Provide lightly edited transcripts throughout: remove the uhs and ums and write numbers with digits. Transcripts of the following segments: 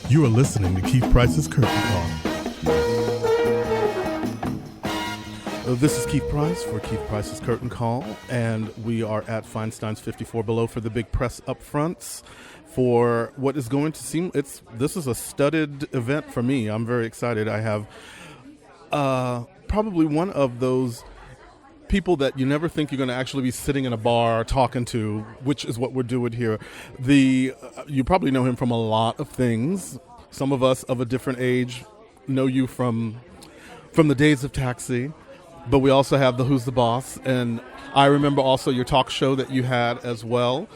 You are listening to Keith Price's Curtain Call. This is Keith Price for Keith Price's Curtain Call, and we are at Feinstein's 54 Below for the big press upfronts for what is going to seem, this is a studded event for me. I'm very excited. I have probably one of those people that you never think you're going to actually be sitting in a bar talking to, which is what we're doing here. You probably know him from a lot of things. Some of us of a different age know you from the days of Taxi, but we also have the Who's the Boss, and I remember also your talk show that you had as well.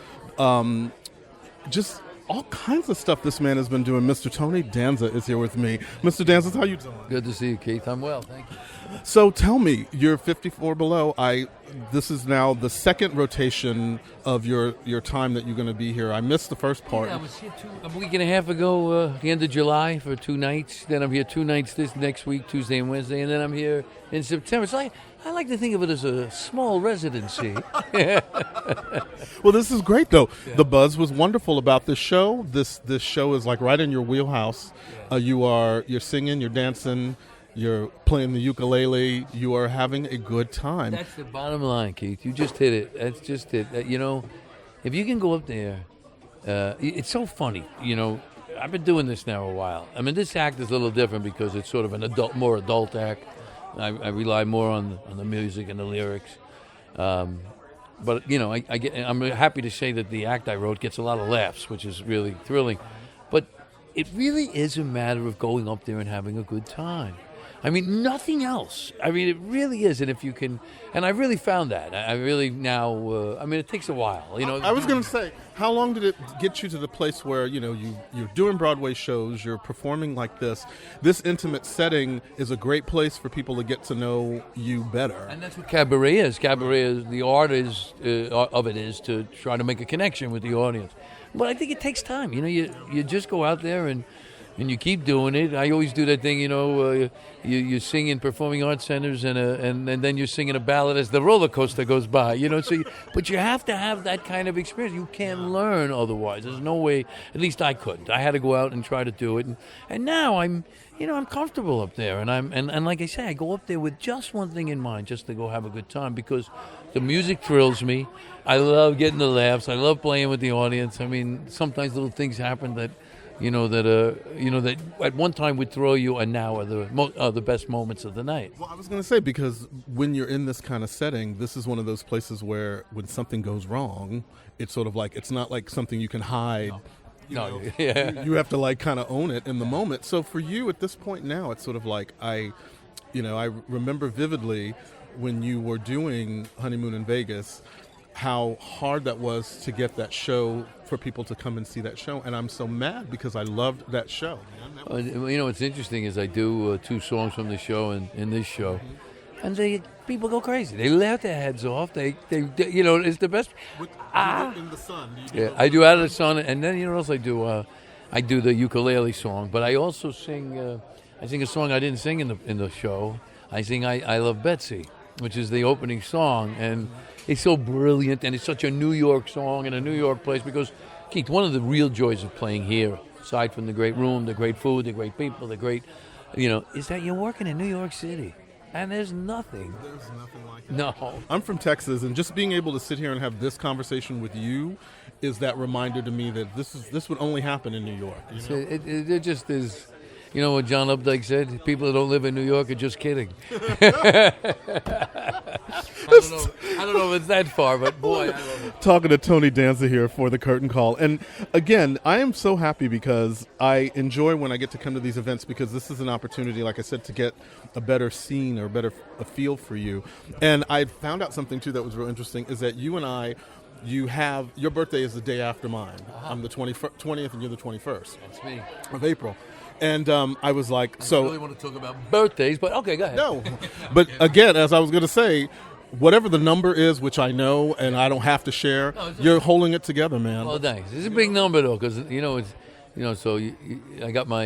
Just all kinds of stuff this man has been doing. Mr. Tony Danza is here with me. Mr. Danza, how you doing? Good to see you, Keith. I'm well, thank you. So tell me, you're 54 Below. This is now the second rotation of your time that you're going to be here. I missed the first part. Yeah, I was here a week and a half ago, the end of July, for 2 nights. Then I'm here 2 nights this next week, Tuesday and Wednesday, and then I'm here in September. So I like to think of it as a small residency. Well, this is great, though. Yeah. The buzz was wonderful about this show. This show is like right in your wheelhouse. Yeah. You're singing, you're dancing, you're playing the ukulele. You are having a good time. That's the bottom line, Keith. You just hit it. That's just it. If you can go up there, it's so funny. I've been doing this now a while. I mean, this act is a little different because it's sort of an more adult act. I rely more on the music and the lyrics. But I'm happy to say that the act I wrote gets a lot of laughs, which is really thrilling. But it really is a matter of going up there and having a good time. I mean, nothing else. I mean, it really is. And if you can, and I really found that. I really now, it takes a while. I was going to say, how long did it get you to the place where, you're doing Broadway shows, you're performing like this. This intimate setting is a great place for people to get to know you better. And that's what cabaret is. Cabaret is, the art of it is to try to make a connection with the audience. But I think it takes time. You just go out there and you keep doing it. I always do that thing, you sing in performing arts centers and then you're singing a ballad as the roller coaster goes by, but you have to have that kind of experience. You can't learn otherwise. There's no way, at least I couldn't. I had to go out and try to do it. And now I'm comfortable up there. And like I say, I go up there with just one thing in mind, just to go have a good time, because the music thrills me. I love getting the laughs. I love playing with the audience. I mean, sometimes little things happen that that at one time would throw you, and now are the best moments of the night. Well, I was going to say, because when you're in this kind of setting, this is one of those places where when something goes wrong, it's sort of like, it's not like something you can hide. No. You have to kind of own it in the moment. So for you at this point now, it's sort of like I remember vividly when you were doing Honeymoon in Vegas, how hard that was to get that show, for people to come and see that show. And I'm so mad because I loved that show. What's interesting is I do 2 songs from the show and in this show, and people go crazy. They laugh their heads off. They it's the best. In the Sun. I do Out of the Sun, and then what else I do? I do the ukulele song, but I also sing. I sing a song I didn't sing in the show. I sing I Love Betsy, which is the opening song, and it's so brilliant, and it's such a New York song and a New York place, because, Keith, one of the real joys of playing here, aside from the great room, the great food, the great people, the great, is that you're working in New York City, and there's nothing. There's nothing like that. No. I'm from Texas, and just being able to sit here and have this conversation with you is that reminder to me that this would only happen in New York. It just is. You know what John Updike said? People that don't live in New York are just kidding. I don't know if it's that far, but boy, I love it. Talking to Tony Danza here for the Curtain Call. And again, I am so happy because I enjoy when I get to come to these events, because this is an opportunity, like I said, to get a better scene or a feel for you. And I found out something, too, that was real interesting, is that you and I, your birthday is the day after mine. Uh-huh. I'm the 20th and you're the 21st. That's me. Of April. And I was like, I don't really want to talk about birthdays, but okay, go ahead. No. But again, as I was going to say, whatever the number is, which I know and I don't have to share, you're holding it together, man. Oh, thanks. It's a big number, though, because, so I got my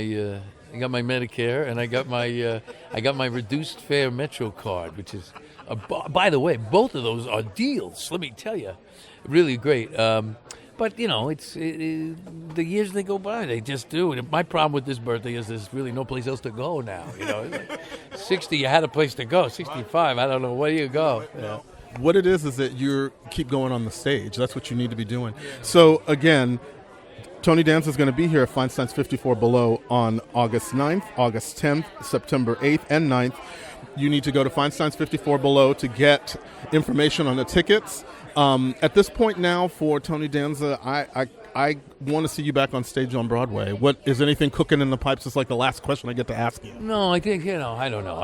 Medicare, and I got my reduced fare Metro card, which is, by the way, both of those are deals, let me tell you. Really great. But the years they go by, they just do. And my problem with this birthday is there's really no place else to go now. It's like 60, you had a place to go. 65, I don't know, where do you go? Yeah. What it is that you keep going on the stage. That's what you need to be doing. So again, Tony Danza is going to be here at Feinstein's 54 Below on August 9th, August 10th, September 8th, and 9th. You need to go to Feinstein's 54 Below to get information on the tickets. At this point now, for Tony Danza, I want to see you back on stage on Broadway. What is anything cooking in the pipes? It's like the last question I get to ask you. No, I think I don't know.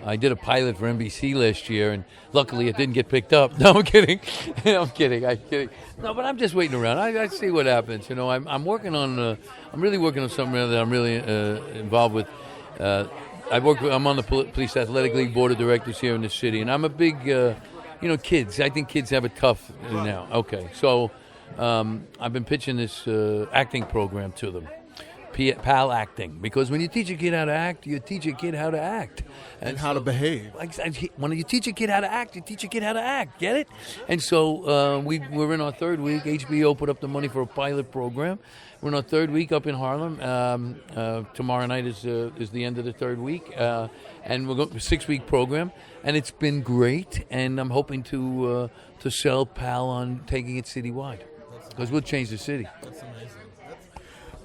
I did a pilot for NBC last year, and luckily it didn't get picked up. No, I'm kidding. I'm kidding. No, but I'm just waiting around. I see what happens. I'm working on. I'm really working on something that I'm really involved with. I'm on the Police Athletic League Board of Directors here in the city, and I'm a big, kids. I think kids have it tough now. Okay, so I've been pitching this acting program to them. PAL acting, because when you teach a kid how to act, you teach a kid how to act and how to behave. When you teach a kid how to act, you teach a kid how to act. Get it? And so we're in our third week. HBO put up the money for a pilot program. We're in our third week up in Harlem. Tomorrow night is the end of the third week, and we're going to a 6-week program, and it's been great. And I'm hoping to sell PAL on taking it citywide, because we'll change the city. That's amazing.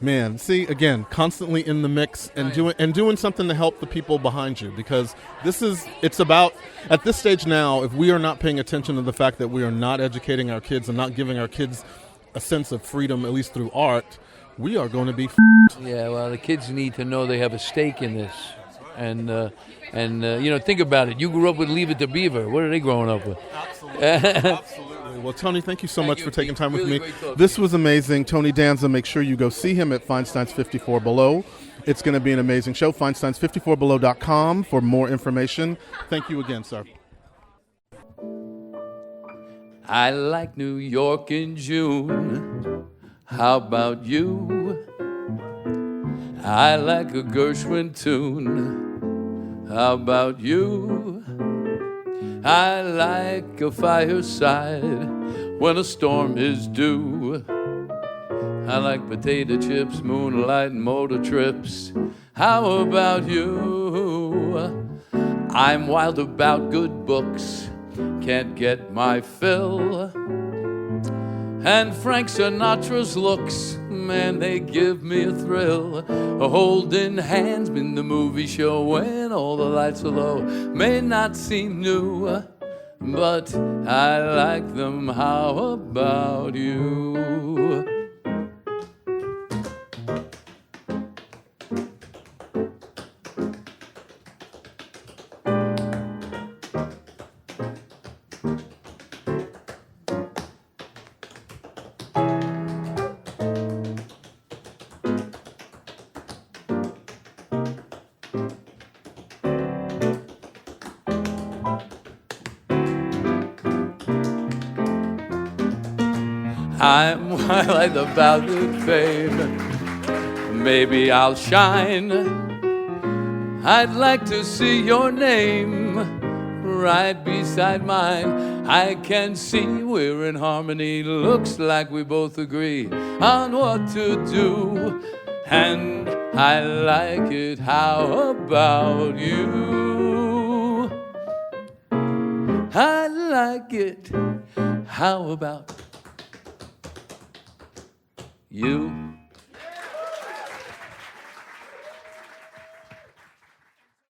Man, see, again, constantly in the mix and doing something to help the people behind you, because it's about, at this stage now, if we are not paying attention to the fact that we are not educating our kids and not giving our kids a sense of freedom, at least through art, we are going to be Yeah, well, the kids need to know they have a stake in this. And think about it. You grew up with Leave It to Beaver. What are they growing up with? Absolutely. Well, Tony, thank you so much for taking time with me. Great This was amazing. Tony Danza, make sure you go see him at Feinstein's 54 Below. It's going to be an amazing show. Feinsteins54below.com for more information. Thank you again, sir. I like New York in June. How about you? I like a Gershwin tune. How about you? I like a fireside when a storm is due. I like potato chips, moonlight, and motor trips. How about you? I'm wild about good books, can't get my fill. And Frank Sinatra's looks, man, they give me a thrill. Holding hands in the movie show when all the lights are low may not seem new, but I like them. How about you? I'm wild about the fame. Maybe I'll shine. I'd like to see your name right beside mine. I can see we're in harmony. Looks like we both agree on what to do, and I like it. How about you? I like it. How about you?